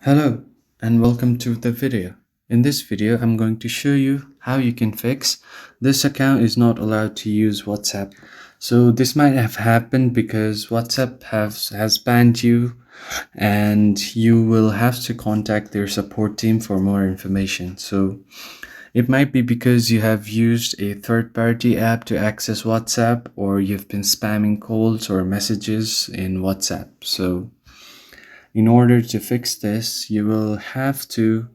Hello and welcome to the video. In this video, I'm going to show you how you can fix this account is not allowed to use WhatsApp. So this might have happened because WhatsApp has banned you and you will have to contact their support team for more information. So it might be because you have used a third-party app to access WhatsApp, or you've been spamming calls or messages in WhatsApp. So in order to fix this, you will have to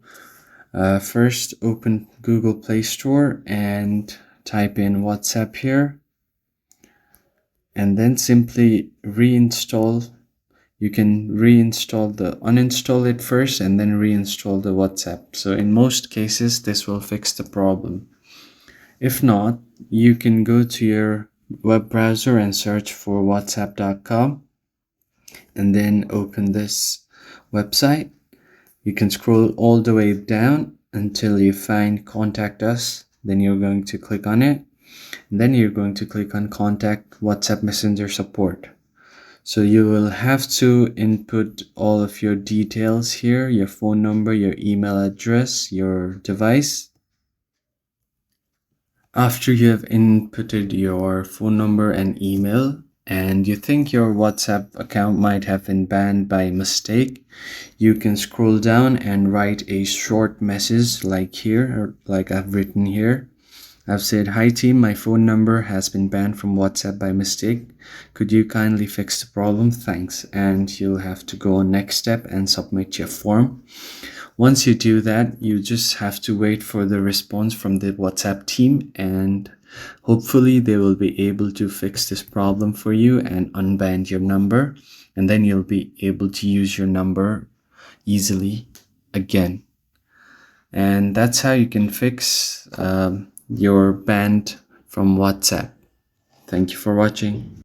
first open Google Play Store and type in WhatsApp here, and then simply reinstall. You can uninstall it first and then reinstall the WhatsApp. So in most cases, this will fix the problem. If not, you can go to your web browser and search for whatsapp.com and then open this website. You can scroll all the way down until you find Contact Us. Then you're going to click on it. And then you're going to click on Contact WhatsApp Messenger Support. So you will have to input all of your details here, your phone number, your email address, your device. After you have inputted your phone number and email, and you think your WhatsApp account might have been banned by mistake, you can scroll down and write a short message like here, or like I've written here. I've said, "Hi team, my phone number has been banned from WhatsApp by mistake. Could you kindly fix the problem? Thanks." And you'll have to go on next step and submit your form. Once you do that, you just have to wait for the response from the WhatsApp team, and hopefully they will be able to fix this problem for you and unban your number, and then you'll be able to use your number easily again. And that's how you can fix your banned from WhatsApp. Thank you for watching.